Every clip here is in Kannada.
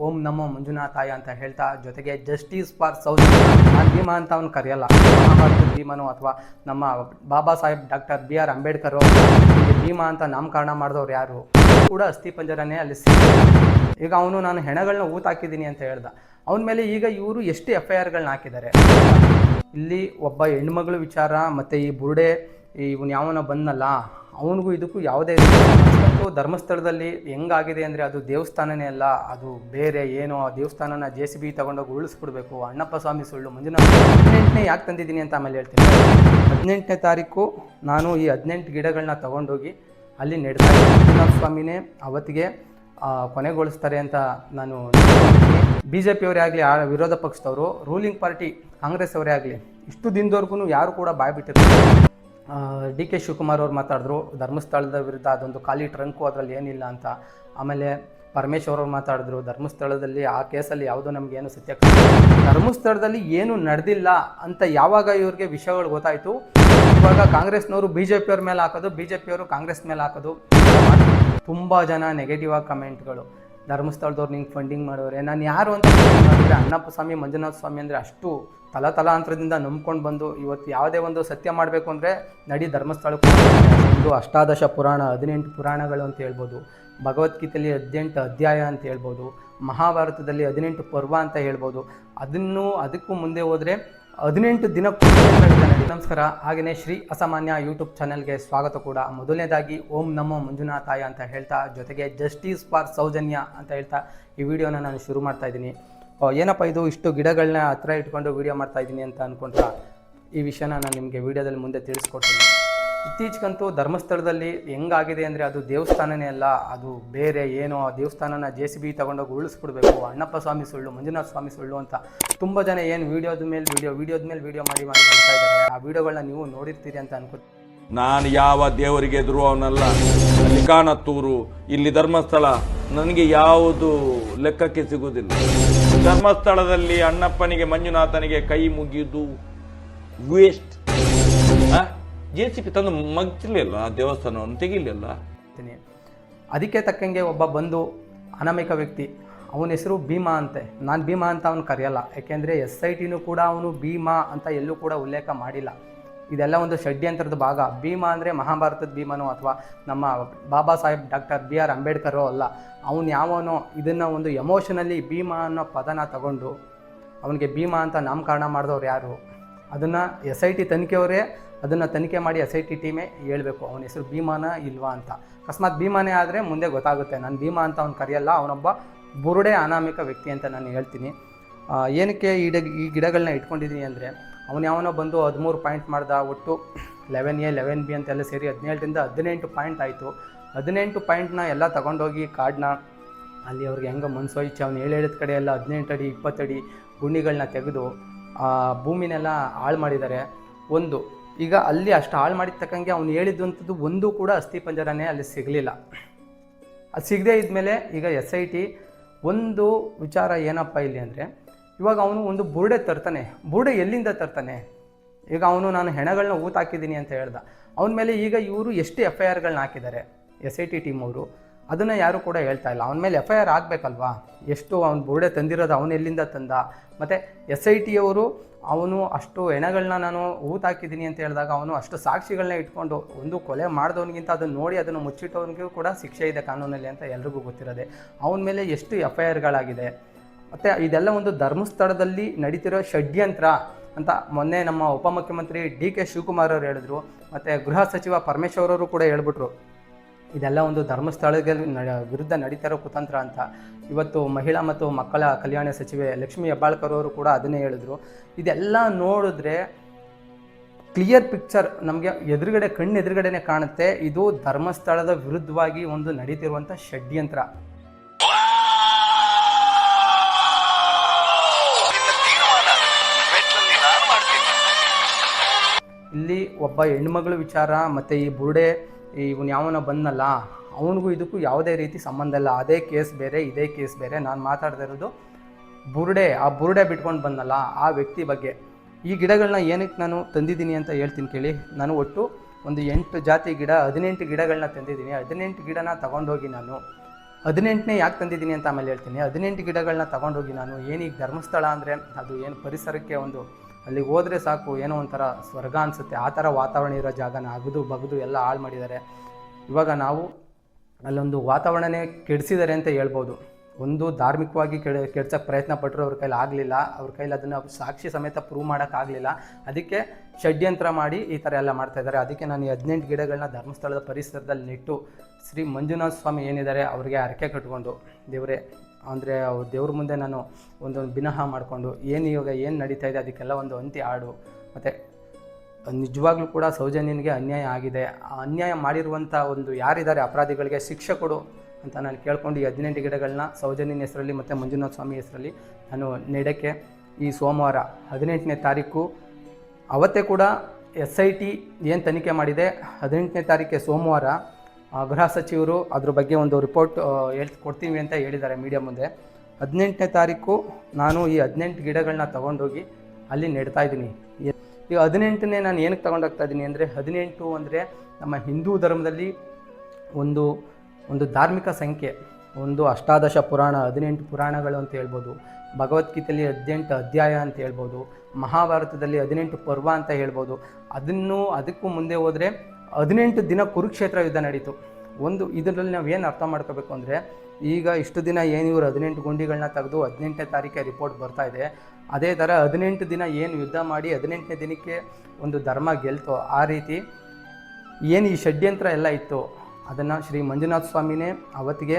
ಓಂ ನಮೋ ಮಂಜುನಾಥಾಯ ಅಂತ ಹೇಳ್ತಾ, ಜೊತೆಗೆ ಜಸ್ಟಿಸ್ ಫಾರ್ ಸೌತ್. ನಾನು ಭೀಮಾ ಅಂತ ಅವ್ನು ಕರೆಯಲ್ಲ, ಮಹಾಭಾರತದ ಭೀಮನು ಅಥವಾ ನಮ್ಮ ಬಾಬಾ ಸಾಹೇಬ್ ಡಾಕ್ಟರ್ BR ಅಂಬೇಡ್ಕರ್ ಭೀಮಾ ಅಂತ ನಾಮಕರಣ ಮಾಡಿದವ್ರು ಯಾರು ಕೂಡ ಅಸ್ಥಿ ಪಂಜರನೇ ಅಲ್ಲಿ ಸಿಗಲಿಲ್ಲ. ಈಗ ಅವನು ನಾನು ಹೆಣಗಳನ್ನ ಊತಾಕಿದ್ದೀನಿ ಅಂತ ಹೇಳ್ದ. ಅವನ ಮೇಲೆ ಈಗ ಇವರು ಎಷ್ಟು FIRಗಳನ್ನ ಹಾಕಿದ್ದಾರೆ. ಇಲ್ಲಿ ಒಬ್ಬ ಹೆಣ್ಮಗಳು ವಿಚಾರ ಮತ್ತು ಈ ಬುರುಡೆ ಇವನು ಯಾವನ ಬಂದಲ್ಲ ಅವನಿಗೂ ಇದಕ್ಕೂ ಯಾವುದೇ ಅಷ್ಟಂತೂ ಧರ್ಮಸ್ಥಳದಲ್ಲಿ ಹೆಂಗಾಗಿದೆ ಅಂದರೆ ಅದು ದೇವಸ್ಥಾನನೇ ಅಲ್ಲ, ಅದು ಬೇರೆ ಏನೋ. ಆ ದೇವಸ್ಥಾನನ JCB ತಗೊಂಡೋಗಿ ಉಳಿಸ್ಬಿಡ್ಬೇಕು. ಅಣ್ಣಪ್ಪ ಸ್ವಾಮಿ ಸುಳ್ಳು, ಮಂಜುನಾಥ 18ನೇ ಯಾಕೆ ತಂದಿದ್ದೀನಿ ಅಂತ ಆಮೇಲೆ ಹೇಳ್ತೀನಿ. 18ನೇ ತಾರೀಕು ನಾನು ಈ 18 ಗಿಡಗಳನ್ನ ತಗೊಂಡೋಗಿ ಅಲ್ಲಿ ನೆಡ್ತಾ ಇದ್ದೀನಿ. ಮಂಜುನಾಥ ಸ್ವಾಮಿನೇ ಅವತ್ತಿಗೆ ಕೊನೆಗೊಳಿಸ್ತಾರೆ ಅಂತ ನಾನು BJP ಅವರೇ ಆಗಲಿ, ವಿರೋಧ ಪಕ್ಷದವರು, ರೂಲಿಂಗ್ ಪಾರ್ಟಿ ಕಾಂಗ್ರೆಸ್ ಅವರೇ ಆಗಲಿ, ಇಷ್ಟು ದಿನದವರೆಗೂ ಯಾರು ಕೂಡ ಬಾಯ್ ಬಿಟ್ಟಿರ್ತಾರೆ. DK ಶಿವಕುಮಾರ್ ಅವ್ರು ಮಾತಾಡಿದ್ರು ಧರ್ಮಸ್ಥಳದ ವಿರುದ್ಧ ಅದೊಂದು ಖಾಲಿ ಟ್ರಂಕು, ಅದರಲ್ಲಿ ಏನಿಲ್ಲ ಅಂತ. ಆಮೇಲೆ ಪರಮೇಶ್ವರ್ ಅವ್ರು ಮಾತಾಡಿದ್ರು ಧರ್ಮಸ್ಥಳದಲ್ಲಿ ಆ ಕೇಸಲ್ಲಿ ಯಾವುದೋ ನಮಗೇನು ಸತ್ಯ, ಧರ್ಮಸ್ಥಳದಲ್ಲಿ ಏನು ನಡೆದಿಲ್ಲ ಅಂತ ಯಾವಾಗ ಇವ್ರಿಗೆ ವಿಷಯಗಳು ಗೊತ್ತಾಯಿತು, ಇವಾಗ ಕಾಂಗ್ರೆಸ್ನವರು BJP ಅವ್ರ ಮೇಲೆ ಹಾಕೋದು, BJP ಅವರು ಕಾಂಗ್ರೆಸ್ ಮೇಲೆ ಹಾಕೋದು. ತುಂಬ ಜನ ನೆಗೆಟಿವ್ ಆಗಿ ಕಮೆಂಟ್ಗಳು, ಧರ್ಮಸ್ಥಳದವ್ರು ನಿಂಗೆ ಫಂಡಿಂಗ್ ಮಾಡೋರೆ. ನಾನು ಯಾರು ಅಂತ ಅಂದರೆ ಅಣ್ಣಪ್ಪ ಸ್ವಾಮಿ ಮಂಜುನಾಥ ಸ್ವಾಮಿ ಅಂದರೆ ಅಷ್ಟು ತಲಾಂತರದಿಂದ ನಂಬ್ಕೊಂಡು ಬಂದು ಇವತ್ತು ಯಾವುದೇ ಒಂದು ಸತ್ಯ ಮಾಡಬೇಕು ಅಂದರೆ ನಡಿ ಧರ್ಮಸ್ಥಳಕ್ಕೆ ಒಂದು ಅಷ್ಟಾದಶ ಪುರಾಣ, 18 ಪುರಾಣಗಳು ಅಂತ ಹೇಳ್ಬೋದು, ಭಗವದ್ಗೀತೆಯಲ್ಲಿ 18 ಅಧ್ಯಾಯ ಅಂತ ಹೇಳ್ಬೋದು, ಮಹಾಭಾರತದಲ್ಲಿ 18 ಪರ್ವ ಅಂತ ಹೇಳ್ಬೋದು. ಅದಕ್ಕೂ ಮುಂದೆ ಹೋದರೆ 18 ದಿನಕ್ಕೂ ನಡಿ. ನಮಸ್ಕಾರ. ಹಾಗೆಯೇ ಶ್ರೀ ಅಸಾಮಾನ್ಯ ಯೂಟ್ಯೂಬ್ ಚಾನಲ್ಗೆ ಸ್ವಾಗತ ಕೂಡ. ಮೊದಲನೇದಾಗಿ ಓಂ ನಮೋ ಮಂಜುನಾಥಾಯ ಅಂತ ಹೇಳ್ತಾ, ಜೊತೆಗೆ ಜಸ್ಟಿಸ್ ಫಾರ್ ಸೌಜನ್ಯ ಅಂತ ಹೇಳ್ತಾ ಈ ವಿಡಿಯೋನ ನಾನು ಶುರು ಮಾಡ್ತಾ ಇದ್ದೀನಿ. ಏನಪ್ಪ ಇದು ಇಷ್ಟು ಗಿಡಗಳನ್ನ ಹತ್ರ ಇಟ್ಕೊಂಡು ವಿಡಿಯೋ ಮಾಡ್ತಾ ಇದ್ದೀನಿ ಅಂತ ಅಂದ್ಕೊಂಡ್ರೆ ಈ ವಿಷಯನ ನಾನು ನಿಮಗೆ ವಿಡಿಯೋದಲ್ಲಿ ಮುಂದೆ ತಿಳಿಸ್ಕೊಡ್ತೀನಿ. ಇತ್ತೀಚೆಗಂತೂ ಧರ್ಮಸ್ಥಳದಲ್ಲಿ ಹೆಂಗಾಗಿದೆ ಅಂದರೆ ಅದು ದೇವಸ್ಥಾನನೇ ಅಲ್ಲ, ಅದು ಬೇರೆ ಏನೋ. ಆ ದೇವಸ್ಥಾನನ JCB ತಗೊಂಡೋಗಿ ಉಳಿಸ್ಬಿಡ್ಬೇಕು. ಅಣ್ಣಪ್ಪ ಸ್ವಾಮಿ ಸುಳ್ಳು, ಮಂಜುನಾಥ ಸ್ವಾಮಿ ಸುಳ್ಳು ಅಂತ ತುಂಬ ಜನ ಏನು ವಿಡಿಯೋದ ಮೇಲೆ ವಿಡಿಯೋ ಮಾಡಿ ಬಿಡ್ತಾ ಇದ್ದಾರೆ. ಆ ವಿಡಿಯೋಗಳನ್ನ ನೀವು ನೋಡಿರ್ತೀರಿ ಅಂತ ಅನ್ಕೋತೀನಿ. ನಾನು ಯಾವ ದೇವರಿಗೆ ಎದುರುವವನಲ್ಲ. ಅಲ್ಲಿ ಕಾಣತ್ತೂರು, ಇಲ್ಲಿ ಧರ್ಮಸ್ಥಳ, ನನಗೆ ಯಾವುದು ಲೆಕ್ಕಕ್ಕೆ ಸಿಗುವುದಿಲ್ಲ. ಧರ್ಮಸ್ಥಳದಲ್ಲಿ ಅಣ್ಣಪ್ಪನಿಗೆ ಮಂಜುನಾಥನಿಗೆ ಕೈ ಮುಗಿದು ವೇಸ್ಟ್. JCB ತಂದು ಮಗ್ಲಿಲ್ಲ, ದೇವಸ್ಥಾನವನ್ನು ತೆಗಿಲಿಲ್ಲ. ಅದಕ್ಕೆ ತಕ್ಕಂಗೆ ಒಬ್ಬ ಬಂದು ಅನಾಮಿಕ ವ್ಯಕ್ತಿ, ಅವನ ಹೆಸರು ಭೀಮಾ ಅಂತೆ. ನಾನು ಭೀಮಾ ಅಂತ ಅವನು ಕರೆಯಲ್ಲ, ಯಾಕೆಂದರೆ SITನೂ ಕೂಡ ಅವನು ಭೀಮಾ ಅಂತ ಎಲ್ಲೂ ಕೂಡ ಉಲ್ಲೇಖ ಮಾಡಿಲ್ಲ. ಇದೆಲ್ಲ ಒಂದು ಷಡ್ಯಂತ್ರದ ಭಾಗ. ಭೀಮಾ ಅಂದರೆ ಮಹಾಭಾರತದ ಭೀಮನೋ ಅಥವಾ ನಮ್ಮ ಬಾಬಾ ಸಾಹೇಬ್ ಡಾಕ್ಟರ್ BR ಅಂಬೇಡ್ಕರೋ ಅಲ್ಲ. ಅವನು ಯಾವನೋ ಇದನ್ನು ಒಂದು ಎಮೋಷನಲ್ಲಿ ಭೀಮಾ ಅನ್ನೋ ಪದನ ತಗೊಂಡು ಅವನಿಗೆ ಭೀಮಾ ಅಂತ ನಾಮಕರಣ ಮಾಡಿದವ್ರು ಯಾರು, ಅದನ್ನು SIT ತನಿಖೆಯವರೇ ಅದನ್ನು ತನಿಖೆ ಮಾಡಿ SIT ಟೀಮೇ ಹೇಳ್ಬೇಕು ಅವನ ಹೆಸರು ಭೀಮಾನ ಇಲ್ವಾ ಅಂತ. ಅಕಸ್ಮಾತ್ ಭೀಮಾನೇ ಆದರೆ ಮುಂದೆ ಗೊತ್ತಾಗುತ್ತೆ. ನಾನು ಭೀಮಾ ಅಂತ ಅವ್ನು ಕರೆಯಲ್ಲ, ಅವನೊಬ್ಬ ಬುರುಡೆ ಅನಾಮಿಕ ವ್ಯಕ್ತಿ ಅಂತ ನಾನು ಹೇಳ್ತೀನಿ. ಏನಕ್ಕೆ ಈ ಗಿಡಗಳನ್ನ ಇಟ್ಕೊಂಡಿದ್ದೀನಿ ಅಂದರೆ, ಅವನು ಯಾವನೋ ಬಂದು 13 ಪಾಯಿಂಟ್ ಮಾಡ್ದ. ಒಟ್ಟು 11A 11B ಅಂತೆಲ್ಲ ಸೇರಿ 17ರಿಂದ 18 ಪಾಯಿಂಟ್ ಆಯಿತು. 18 ಪಾಯಿಂಟ್ನ ಎಲ್ಲ ತಗೊಂಡೋಗಿ ಕಾಡನ್ನ ಅಲ್ಲಿ ಅವ್ರಿಗೆ ಹೆಂಗೆ ಮನ್ಸೋಯ್ತು ಅವನು ಹೇಳಿದ ಕಡೆ ಎಲ್ಲ 18 ಅಡಿ 20 ಅಡಿ ಗುಂಡಿಗಳನ್ನ ತೆಗೆದು ಭೂಮಿನೆಲ್ಲ ಹಾಳು ಮಾಡಿದ್ದಾರೆ. ಈಗ ಅಲ್ಲಿ ಅಷ್ಟು ಹಾಳು ಮಾಡಿದ ತಕ್ಕಂಗೆ ಅವ್ನು ಹೇಳಿದ್ದಂಥದ್ದು ಒಂದು ಕೂಡ ಅಸ್ಥಿ ಪಂಜರನೇ ಅಲ್ಲಿ ಸಿಗಲಿಲ್ಲ. ಅದು ಸಿಗದೇ ಇದ್ಮೇಲೆ ಈಗ SIT ಒಂದು ವಿಚಾರ ಏನಪ್ಪ ಇಲ್ಲಿ ಅಂದರೆ, ಇವಾಗ ಅವನು ಒಂದು ಬುರುಡೆ ತರ್ತಾನೆ. ಬುರುಡೆ ಎಲ್ಲಿಂದ ತರ್ತಾನೆ? ಈಗ ಅವನು ನಾನು ಹೆಣಗಳನ್ನ ಊತಾಕಿದ್ದೀನಿ ಅಂತ ಹೇಳ್ದ. ಅವನ ಮೇಲೆ ಈಗ ಇವರು ಎಷ್ಟು FIRಗಳನ್ನ ಹಾಕಿದ್ದಾರೆ SIT ಟೀಮ್ ಅವರು, ಅದನ್ನು ಯಾರು ಕೂಡ ಹೇಳ್ತಾ ಇಲ್ಲ. ಅವನ ಮೇಲೆ FIR ಆಗಬೇಕಲ್ವಾ? ಎಷ್ಟು ಅವ್ನು ಬುರುಡೆ ತಂದಿರೋದು ಅವನು ಎಲ್ಲಿಂದ ತಂದ? ಮತ್ತು SIT ಅವರು ಅವನು ಅಷ್ಟು ಹೆಣಗಳನ್ನ ನಾನು ಊತಾಕಿದ್ದೀನಿ ಅಂತ ಹೇಳಿದಾಗ ಅವನು ಅಷ್ಟು ಸಾಕ್ಷಿಗಳನ್ನ ಇಟ್ಕೊಂಡು ಒಂದು ಕೊಲೆ ಮಾಡಿದವನಿಗಿಂತ ಅದನ್ನು ನೋಡಿ ಅದನ್ನು ಮುಚ್ಚಿಟ್ಟವನಿಗೂ ಕೂಡ ಶಿಕ್ಷೆ ಇದೆ ಕಾನೂನಲ್ಲಿ ಅಂತ ಎಲ್ರಿಗೂ ಗೊತ್ತಿರೋದೆ. ಅವನ ಮೇಲೆ ಎಷ್ಟು FIRಗಳಾಗಿದೆ. ಮತ್ತು ಇದೆಲ್ಲ ಒಂದು ಧರ್ಮಸ್ಥಳದಲ್ಲಿ ನಡೀತಿರೋ ಷಡ್ಯಂತ್ರ ಅಂತ ಮೊನ್ನೆ ನಮ್ಮ ಉಪಮುಖ್ಯಮಂತ್ರಿ DK ಶಿವಕುಮಾರ್ ಅವರು ಹೇಳಿದ್ರು. ಮತ್ತು ಗೃಹ ಸಚಿವ ಪರಮೇಶ್ವರ್ ಅವರು ಕೂಡ ಹೇಳ್ಬಿಟ್ರು, ಇದೆಲ್ಲ ಒಂದು ಧರ್ಮಸ್ಥಳದ ವಿರುದ್ಧ ನಡೀತಿರೋ ಕುತಂತ್ರ ಅಂತ. ಇವತ್ತು ಮಹಿಳಾ ಮತ್ತು ಮಕ್ಕಳ ಕಲ್ಯಾಣ ಸಚಿವೆ ಲಕ್ಷ್ಮೀ ಹೆಬ್ಬಾಳ್ಕರ್ ಅವರು ಕೂಡ ಅದನ್ನೇ ಹೇಳಿದ್ರು. ಇದೆಲ್ಲ ನೋಡಿದ್ರೆ ಕ್ಲಿಯರ್ ಪಿಕ್ಚರ್ ನಮಗೆ ಕಣ್ಣೆದುರುಗಡೆನೆ ಕಾಣುತ್ತೆ. ಇದು ಧರ್ಮಸ್ಥಳದ ವಿರುದ್ಧವಾಗಿ ಒಂದು ನಡೀತಿರುವಂಥ ಷಡ್ಯಂತ್ರ. ಇಲ್ಲಿ ಒಬ್ಬ ಹೆಣ್ಮಗಳು ವಿಚಾರ ಮತ್ತು ಈ ಬುರುಡೆ ಇವನು ಯಾವನ ಬಂದಲ್ಲ ಅವನಿಗೂ ಇದಕ್ಕೂ ಯಾವುದೇ ರೀತಿ ಸಂಬಂಧ ಇಲ್ಲ. ಅದೇ ಕೇಸ್ ಬೇರೆ, ಇದೇ ಕೇಸ್ ಬೇರೆ. ನಾನು ಮಾತಾಡ್ತಾ ಇರೋದು ಆ ಬುರುಡೆ ಬಿಟ್ಕೊಂಡು ಬಂದಲ್ಲ ಆ ವ್ಯಕ್ತಿ ಬಗ್ಗೆ. ಈ ಗಿಡಗಳನ್ನ ಏನಕ್ಕೆ ನಾನು ತಂದಿದ್ದೀನಿ ಅಂತ ಹೇಳ್ತೀನಿ ಕೇಳಿ. ನಾನು ಒಟ್ಟು ಒಂದು 8 ಜಾತಿ ಗಿಡ 18 ಗಿಡಗಳನ್ನ ತಂದಿದ್ದೀನಿ. 18 ಗಿಡನ ತಗೊಂಡೋಗಿ ನಾನು 18ನೇ ಯಾಕೆ ತಂದಿದ್ದೀನಿ ಅಂತ ಆಮೇಲೆ ಹೇಳ್ತೀನಿ. 18 ಗಿಡಗಳನ್ನ ತೊಗೊಂಡೋಗಿ ನಾನು ಏನೀಗ ಧರ್ಮಸ್ಥಳ ಅಂದರೆ ಅದು ಏನು ಪರಿಸರಕ್ಕೆ ಒಂದು ಅಲ್ಲಿಗೆ ಹೋದರೆ ಸಾಕು ಏನೋ ಒಂಥರ ಸ್ವರ್ಗ ಅನಿಸುತ್ತೆ, ಆ ಥರ ವಾತಾವರಣ ಇರೋ ಜಾಗನ ಅಗದು ಬಗದು ಎಲ್ಲ ಹಾಳು ಮಾಡಿದ್ದಾರೆ. ಇವಾಗ ನಾವು ಅಲ್ಲೊಂದು ವಾತಾವರಣನೇ ಕೆಡಿಸಿದ್ದಾರೆ ಅಂತ ಹೇಳ್ಬೋದು. ಒಂದು ಧಾರ್ಮಿಕವಾಗಿ ಕೆಡ್ಸೋಕ್ಕೆ ಪ್ರಯತ್ನ ಪಟ್ಟರು, ಅವ್ರ ಕೈಲಿ ಆಗಲಿಲ್ಲ, ಅವ್ರ ಕೈಲಿ ಅದನ್ನು ಸಾಕ್ಷಿ ಸಮೇತ ಪ್ರೂವ್ ಮಾಡೋಕ್ಕಾಗಲಿಲ್ಲ. ಅದಕ್ಕೆ ಷಡ್ಯಂತ್ರ ಮಾಡಿ ಈ ಥರ ಎಲ್ಲ ಮಾಡ್ತಾಯಿದ್ದಾರೆ. ಅದಕ್ಕೆ ನಾನು ಈ 18 ಗಿಡಗಳನ್ನ ಧರ್ಮಸ್ಥಳದ ಪರಿಸರದಲ್ಲಿ ನೆಟ್ಟು ಶ್ರೀ ಮಂಜುನಾಥ ಸ್ವಾಮಿ ಏನಿದ್ದಾರೆ ಅವ್ರಿಗೆ ಹರಕೆ ಕಟ್ಕೊಂಡು ದೇವರೇ ಅಂದರೆ ಅವ್ರ ದೇವ್ರ ಮುಂದೆ ನಾನು ಒಂದೊಂದು ಬಿನಹ ಮಾಡಿಕೊಂಡು ಇವಾಗ ಏನು ನಡೀತಾ ಇದೆ ಅದಕ್ಕೆಲ್ಲ ಒಂದು ಅಂತ್ಯ ಹಾಡು. ಮತ್ತು ನಿಜವಾಗ್ಲೂ ಕೂಡ ಸೌಜನ್ಯನಿಗೆ ಅನ್ಯಾಯ ಆಗಿದೆ, ಆ ಅನ್ಯಾಯ ಮಾಡಿರುವಂಥ ಒಂದು ಯಾರಿದ್ದಾರೆ ಅಪರಾಧಿಗಳಿಗೆ ಶಿಕ್ಷೆ ಕೊಡು ಅಂತ ನಾನು ಕೇಳ್ಕೊಂಡು ಈ 18 ಗಿಡಗಳನ್ನ ಸೌಜನ್ಯನ ಹೆಸರಲ್ಲಿ ಮತ್ತು ಮಂಜುನಾಥ ಸ್ವಾಮಿ ಹೆಸರಲ್ಲಿ ನಾನು ನೆಡಕ್ಕೆ ಈ ಸೋಮವಾರ 18ನೇ ತಾರೀಕು ಅವತ್ತೇ ಕೂಡ SIT ಏನು ತನಿಖೆ ಮಾಡಿದೆ 18ನೇ ತಾರೀಕೆ ಸೋಮವಾರ ಗೃಹ ಸಚಿವರು ಅದ್ರ ಬಗ್ಗೆ ಒಂದು ರಿಪೋರ್ಟ್ ಕೊಡ್ತೀವಿ ಅಂತ ಹೇಳಿದ್ದಾರೆ ಮೀಡಿಯಾ ಮುಂದೆ. 18ನೇ ತಾರೀಕು ನಾನು ಈ 18 ಗಿಡಗಳನ್ನ ತೊಗೊಂಡೋಗಿ ಅಲ್ಲಿ ನೆಡ್ತಾ ಇದ್ದೀನಿ. ಈಗ 18ನೇ ನಾನು ಏನಕ್ಕೆ ತೊಗೊಂಡೋಗ್ತಾ ಇದ್ದೀನಿ ಅಂದರೆ 18 ಅಂದರೆ ನಮ್ಮ ಹಿಂದೂ ಧರ್ಮದಲ್ಲಿ ಒಂದು ಧಾರ್ಮಿಕ ಸಂಖ್ಯೆ, ಒಂದು ಅಷ್ಟಾದಶ ಪುರಾಣ 18 ಪುರಾಣಗಳು ಅಂತ ಹೇಳ್ಬೋದು, ಭಗವದ್ಗೀತೆಯಲ್ಲಿ 18 ಅಧ್ಯಾಯ ಅಂತ ಹೇಳ್ಬೋದು, ಮಹಾಭಾರತದಲ್ಲಿ 18 ಪರ್ವ ಅಂತ ಹೇಳ್ಬೋದು. ಅದಕ್ಕೂ ಮುಂದೆ ಹೋದರೆ 18 ದಿನ ಕುರುಕ್ಷೇತ್ರ ಯುದ್ಧ ನಡೀತು. ಇದರಲ್ಲಿ ನಾವು ಏನು ಅರ್ಥ ಮಾಡ್ಕೋಬೇಕು ಅಂದರೆ ಈಗ ಇಷ್ಟು ದಿನ ಏನು ಇವರು 18 ಗುಂಡಿಗಳನ್ನ ತೆಗೆದು 18ನೇ ತಾರೀಕೆ ರಿಪೋರ್ಟ್ ಬರ್ತಾ ಇದೆ, ಅದೇ ಥರ 18 ದಿನ ಏನು ಯುದ್ಧ ಮಾಡಿ 18ನೇ ದಿನಕ್ಕೆ ಒಂದು ಧರ್ಮ ಗೆಲ್ತೋ ಆ ರೀತಿ ಏನು ಈ ಷಡ್ಯಂತ್ರ ಎಲ್ಲ ಇತ್ತು ಅದನ್ನು ಶ್ರೀ ಮಂಜುನಾಥ ಸ್ವಾಮಿನೇ ಅವತ್ತಿಗೆ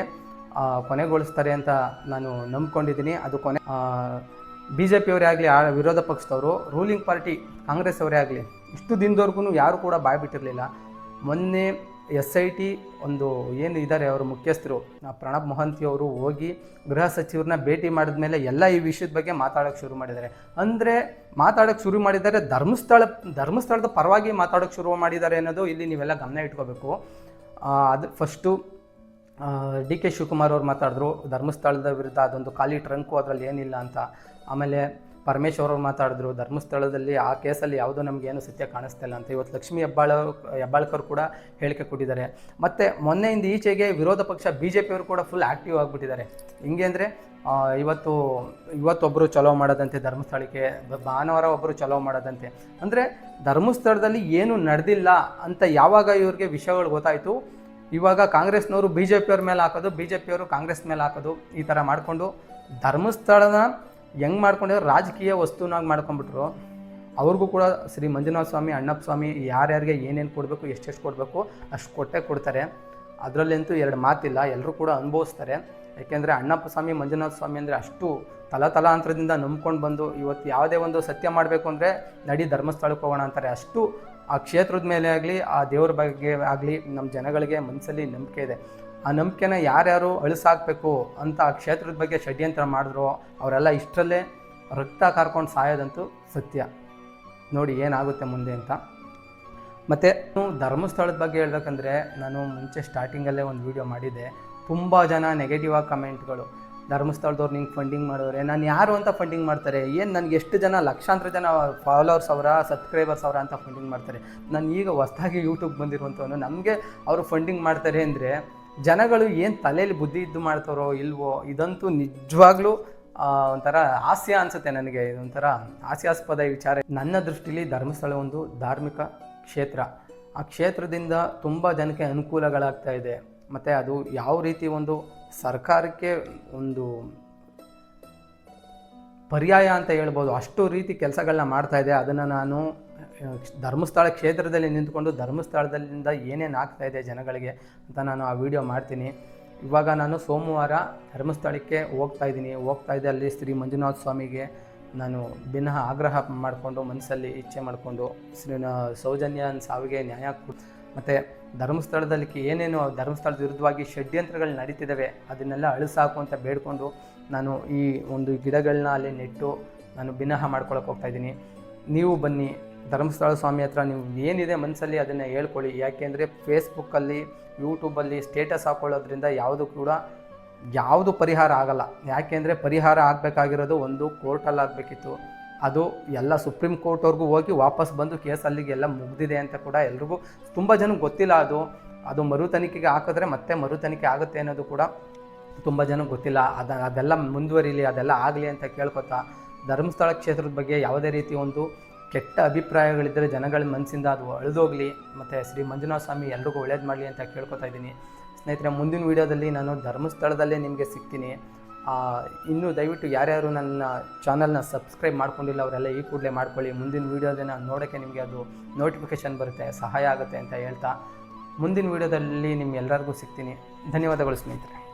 ಕೊನೆಗೊಳಿಸ್ತಾರೆ ಅಂತ ನಾನು ನಂಬ್ಕೊಂಡಿದ್ದೀನಿ. ಅದು BJP ಅವರೇ ಆಗಲಿ, ವಿರೋಧ ಪಕ್ಷದವರು, ರೂಲಿಂಗ್ ಪಾರ್ಟಿ ಕಾಂಗ್ರೆಸ್ ಅವರೇ ಆಗಲಿ, ಇಷ್ಟು ದಿನದವರೆಗೂ ಯಾರು ಕೂಡ ಬಾಯ್ ಬಿಟ್ಟಿರಲಿಲ್ಲ. ಮೊನ್ನೆ SIT ಒಂದು ಏನು ಇದ್ದಾರೆ ಅವರು ಮುಖ್ಯಸ್ಥರು ಪ್ರಣಬ್ ಮೊಹಂತಿ ಅವರು ಹೋಗಿ ಗೃಹ ಸಚಿವರನ್ನ ಭೇಟಿ ಮಾಡಿದ ಮೇಲೆ ಎಲ್ಲ ಈ ವಿಷಯದ ಬಗ್ಗೆ ಮಾತಾಡೋಕ್ಕೆ ಶುರು ಮಾಡಿದ್ದಾರೆ. ಅಂದರೆ ಮಾತಾಡೋಕ್ಕೆ ಶುರು ಮಾಡಿದ್ದಾರೆ, ಧರ್ಮಸ್ಥಳದ ಪರವಾಗಿ ಮಾತಾಡೋಕ್ಕೆ ಶುರು ಮಾಡಿದ್ದಾರೆ ಅನ್ನೋದು ಇಲ್ಲಿ ನೀವೆಲ್ಲ ಗಮನ ಇಟ್ಕೋಬೇಕು. ಅದು ಫಸ್ಟು DK ಶಿವಕುಮಾರ್ ಅವ್ರು ಮಾತಾಡಿದ್ರು ಧರ್ಮಸ್ಥಳದ ವಿರುದ್ಧ, ಅದೊಂದು ಖಾಲಿ ಟ್ರಂಕು ಅದರಲ್ಲಿ ಏನಿಲ್ಲ ಅಂತ. ಆಮೇಲೆ ಪರಮೇಶ್ವರ್ ಅವ್ರು ಮಾತಾಡಿದ್ರು ಧರ್ಮಸ್ಥಳದಲ್ಲಿ ಆ ಕೇಸಲ್ಲಿ ಯಾವುದೋ ನಮಗೇನು ಸತ್ಯ ಕಾಣಿಸ್ತಿಲ್ಲ ಅಂತ. ಇವತ್ತು ಲಕ್ಷ್ಮೀ ಹೆಬ್ಬಾಳ್ಕರ್ ಕೂಡ ಹೇಳಿಕೆ ಕೊಟ್ಟಿದ್ದಾರೆ. ಮತ್ತು ಮೊನ್ನೆಯಿಂದ ಈಚೆಗೆ ವಿರೋಧ ಪಕ್ಷ BJP ಅವರು ಕೂಡ ಫುಲ್ ಆ್ಯಕ್ಟಿವ್ ಆಗಿಬಿಟ್ಟಿದ್ದಾರೆ. ಹಿಂಗೆ ಅಂದರೆ ಇವತ್ತೊಬ್ಬರು ಚಲೋ ಮಾಡೋದಂತೆ ಧರ್ಮಸ್ಥಳಕ್ಕೆ, ಭಾನುವಾರ ಒಬ್ಬರು ಚಲೋ ಮಾಡೋದಂತೆ. ಅಂದರೆ ಧರ್ಮಸ್ಥಳದಲ್ಲಿ ಏನು ನಡೆದಿಲ್ಲ ಅಂತ ಯಾವಾಗ ಇವ್ರಿಗೆ ವಿಷಯಗಳು ಗೊತ್ತಾಯಿತು, ಇವಾಗ ಕಾಂಗ್ರೆಸ್ನವರು BJP ಅವ್ರ ಮೇಲೆ ಹಾಕೋದು, BJP ಅವರು ಕಾಂಗ್ರೆಸ್ ಮೇಲೆ ಹಾಕೋದು, ಈ ಥರ ಮಾಡಿಕೊಂಡು ಧರ್ಮಸ್ಥಳನ ಹೆಂಗೆ ಮಾಡ್ಕೊಂಡಿರೋ ರಾಜಕೀಯ ವಸ್ತುನಾಗಿ ಮಾಡ್ಕೊಂಡ್ಬಿಟ್ರು. ಅವ್ರಿಗೂ ಕೂಡ ಶ್ರೀ ಮಂಜುನಾಥ ಸ್ವಾಮಿ, ಅಣ್ಣಪ್ಪ ಸ್ವಾಮಿ ಯಾರ್ಯಾರಿಗೆ ಏನೇನು ಕೊಡಬೇಕು, ಎಷ್ಟೆಷ್ಟು ಕೊಡಬೇಕು ಅಷ್ಟು ಕೊಟ್ಟೇ ಕೊಡ್ತಾರೆ. ಅದರಲ್ಲಂತೂ ಎರಡು ಮಾತಿಲ್ಲ, ಎಲ್ಲರೂ ಕೂಡ ಅನುಭವಿಸ್ತಾರೆ. ಯಾಕೆಂದರೆ ಅಣ್ಣಪ್ಪ ಸ್ವಾಮಿ, ಮಂಜುನಾಥ ಸ್ವಾಮಿ ಅಂದರೆ ಅಷ್ಟು ತಲಾಂತರದಿಂದ ನಂಬ್ಕೊಂಡು ಬಂದು ಇವತ್ತು ಯಾವುದೇ ಒಂದು ಸತ್ಯ ಮಾಡಬೇಕು ಅಂದರೆ ನಡಿ ಧರ್ಮಸ್ಥಳಕ್ಕೆ ಹೋಗೋಣ ಅಂತಾರೆ. ಅಷ್ಟು ಆ ಕ್ಷೇತ್ರದ ಮೇಲೆ ಆಗಲಿ, ಆ ದೇವ್ರ ಬಗ್ಗೆ ಆಗಲಿ ನಮ್ಮ ಜನಗಳಿಗೆ ಮನಸ್ಸಲ್ಲಿ ನಂಬಿಕೆ ಇದೆ. ಆ ನಂಬಿಕೆನ ಯಾರ್ಯಾರು ಅಳಿಸಾಕಬೇಕು ಅಂತ ಆ ಕ್ಷೇತ್ರದ ಬಗ್ಗೆ ಷಡ್ಯಂತ್ರ ಮಾಡಿದ್ರು ಅವರೆಲ್ಲ ಇಷ್ಟರಲ್ಲೇ ರಕ್ತ ಕಾರ್ಕೊಂಡು ಸಾಯೋದಂತೂ ಸತ್ಯ. ನೋಡಿ ಏನಾಗುತ್ತೆ ಮುಂದೆ ಅಂತ. ಮತ್ತು ಧರ್ಮಸ್ಥಳದ ಬಗ್ಗೆ ಹೇಳ್ಬೇಕಂದ್ರೆ ನಾನು ಮುಂಚೆ ಸ್ಟಾರ್ಟಿಂಗಲ್ಲೇ ಒಂದು ವಿಡಿಯೋ ಮಾಡಿದ್ದೆ. ತುಂಬ ಜನ ನೆಗೆಟಿವ್ ಆಗಿ ಕಮೆಂಟ್ಗಳು, ಧರ್ಮಸ್ಥಳದವ್ರು ನಿಂಗೆ ಫಂಡಿಂಗ್ ಮಾಡೋರೆ, ನಾನು ಯಾರು ಅಂತ ಫಂಡಿಂಗ್ ಮಾಡ್ತಾರೆ, ಏನು ನನಗೆ ಎಷ್ಟು ಜನ ಲಕ್ಷಾಂತರ ಜನ ಫಾಲೋವರ್ಸ್ ಅವರ, ಸಬ್ಸ್ಕ್ರೈಬರ್ಸ್ ಅವರ ಅಂತ ಫಂಡಿಂಗ್ ಮಾಡ್ತಾರೆ. ನಾನು ಈಗ ಹೊಸದಾಗಿ ಯೂಟ್ಯೂಬ್ ಬಂದಿರುವಂಥವನು, ನಮಗೆ ಅವರು ಫಂಡಿಂಗ್ ಮಾಡ್ತಾರೆ ಅಂದರೆ ಜನಗಳು ಏನು ತಲೆಯಲ್ಲಿ ಬುದ್ಧಿ ಇದ್ದು ಮಾಡ್ತಾರೋ ಇಲ್ವೋ, ಇದಂತೂ ನಿಜವಾಗ್ಲೂ ಒಂಥರ ಹಾಸ್ಯ ಅನಿಸುತ್ತೆ ನನಗೆ. ಇದೊಂಥರ ಹಾಸ್ಯಾಸ್ಪದ ವಿಚಾರ. ನನ್ನ ದೃಷ್ಟಿಲಿ ಧರ್ಮಸ್ಥಳ ಒಂದು ಧಾರ್ಮಿಕ ಕ್ಷೇತ್ರ. ಆ ಕ್ಷೇತ್ರದಿಂದ ತುಂಬ ಜನಕ್ಕೆ ಅನುಕೂಲಗಳಾಗ್ತಾ ಇದೆ. ಮತ್ತು ಅದು ಯಾವ ರೀತಿ ಒಂದು ಸರ್ಕಾರಕ್ಕೆ ಒಂದು ಪರ್ಯಾಯ ಅಂತ ಹೇಳ್ಬೋದು, ಅಷ್ಟು ರೀತಿ ಕೆಲಸಗಳನ್ನ ಮಾಡ್ತಾ ಇದೆ. ಅದನ್ನು ನಾನು ಧರ್ಮಸ್ಥಳ ಕ್ಷೇತ್ರದಲ್ಲಿ ನಿಂತ್ಕೊಂಡು ಧರ್ಮಸ್ಥಳದಿಂದ ಏನೇನು ಆಗ್ತಾಯಿದೆ ಜನಗಳಿಗೆ ಅಂತ ನಾನು ಆ ವಿಡಿಯೋ ಮಾಡ್ತೀನಿ. ಇವಾಗ ನಾನು ಸೋಮವಾರ ಧರ್ಮಸ್ಥಳಕ್ಕೆ ಹೋಗ್ತಾ ಇದ್ದೆ. ಅಲ್ಲಿ ಶ್ರೀ ಮಂಜುನಾಥ ಸ್ವಾಮಿಗೆ ನಾನು ಭಿನ್ನ ಆಗ್ರಹ ಮಾಡಿಕೊಂಡು, ಮನಸ್ಸಲ್ಲಿ ಇಚ್ಛೆ ಮಾಡಿಕೊಂಡು ಸೌಜನ್ಯನ ಸಾವಿಗೆ ನ್ಯಾಯ ಮತ್ತು ಧರ್ಮಸ್ಥಳದಲ್ಲಿ ಏನೇನು ಧರ್ಮಸ್ಥಳದ ವಿರುದ್ಧವಾಗಿ ಷಡ್ಯಂತ್ರಗಳು ನಡೀತಿದ್ದಾವೆ ಅದನ್ನೆಲ್ಲ ಅಳಿಸಾಕು ಅಂತ ಬೇಡ್ಕೊಂಡು ನಾನು ಈ ಒಂದು ಗಿಡಗಳನ್ನ ಅಲ್ಲಿ ನೆಟ್ಟು ನಾನು ಭಿನ್ನಹ ಮಾಡ್ಕೊಳಕ್ಕೆ ಹೋಗ್ತಾಯಿದ್ದೀನಿ. ನೀವು ಬನ್ನಿ ಧರ್ಮಸ್ಥಳ ಸ್ವಾಮಿ ಹತ್ರ, ನೀವು ಏನಿದೆ ಮನಸ್ಸಲ್ಲಿ ಅದನ್ನು ಹೇಳ್ಕೊಳ್ಳಿ. ಯಾಕೆಂದರೆ ಫೇಸ್ಬುಕ್ಕಲ್ಲಿ, ಯೂಟ್ಯೂಬಲ್ಲಿ ಸ್ಟೇಟಸ್ ಹಾಕ್ಕೊಳ್ಳೋದ್ರಿಂದ ಯಾವುದು ಪರಿಹಾರ ಆಗಲ್ಲ. ಯಾಕೆಂದರೆ ಪರಿಹಾರ ಆಗಬೇಕಾಗಿರೋದು ಒಂದು ಕೋರ್ಟಲ್ಲಿ ಆಗಬೇಕಿತ್ತು. ಅದು ಎಲ್ಲ ಸುಪ್ರೀಂ ಕೋರ್ಟ್ವರೆಗೂ ಹೋಗಿ ವಾಪಸ್ ಬಂದು ಕೇಸ್ ಅಲ್ಲಿಗೆಲ್ಲ ಮುಗ್ದಿದೆ ಅಂತ ಕೂಡ ಎಲ್ರಿಗೂ ತುಂಬ ಜನಕ್ಕೆ ಗೊತ್ತಿಲ್ಲ. ಅದು ಮರು ತನಿಖೆಗೆ ಹಾಕಿದ್ರೆ ಮತ್ತೆ ಮರು ತನಿಖೆ ಆಗುತ್ತೆ ಅನ್ನೋದು ಕೂಡ ತುಂಬ ಜನಕ್ಕೆ ಗೊತ್ತಿಲ್ಲ. ಅದೆಲ್ಲ ಮುಂದುವರಿಲಿ, ಅದೆಲ್ಲ ಆಗಲಿ ಅಂತ ಕೇಳ್ಕೊತಾ, ಧರ್ಮಸ್ಥಳ ಕ್ಷೇತ್ರದ ಬಗ್ಗೆ ಯಾವುದೇ ರೀತಿ ಒಂದು ಕೆಟ್ಟ ಅಭಿಪ್ರಾಯಗಳಿದ್ದರೆ ಜನಗಳ ಮನಸ್ಸಿಂದ ಅದು ಅಳಿದೋಗಲಿ, ಮತ್ತು ಶ್ರೀ ಮಂಜುನಾಥ ಸ್ವಾಮಿ ಎಲ್ರಿಗೂ ಒಳ್ಳೇದು ಮಾಡಲಿ ಅಂತ ಕೇಳ್ಕೊತಾ ಇದ್ದೀನಿ. ಸ್ನೇಹಿತರೆ, ಮುಂದಿನ ವೀಡಿಯೋದಲ್ಲಿ ನಾನು ಧರ್ಮಸ್ಥಳದಲ್ಲೇ ನಿಮಗೆ ಸಿಗ್ತೀನಿ. ಇನ್ನೂ ದಯವಿಟ್ಟು ಯಾರ್ಯಾರು ನನ್ನ ಚಾನಲ್ನ ಸಬ್ಸ್ಕ್ರೈಬ್ ಮಾಡ್ಕೊಂಡಿಲ್ಲ ಅವರೆಲ್ಲ ಈ ಕೂಡಲೇ ಮಾಡ್ಕೊಳ್ಳಿ. ಮುಂದಿನ ವೀಡಿಯೋದನ್ನು ನೋಡೋಕ್ಕೆ ನಿಮಗೆ ಅದು ನೋಟಿಫಿಕೇಷನ್ ಬರುತ್ತೆ, ಸಹಾಯ ಆಗುತ್ತೆ ಅಂತ ಹೇಳ್ತಾ ಮುಂದಿನ ವೀಡಿಯೋದಲ್ಲಿ ನಿಮ್ಗೆಲ್ಲರಿಗೂ ಸಿಗ್ತೀನಿ. ಧನ್ಯವಾದಗಳು ಸ್ನೇಹಿತರೆ.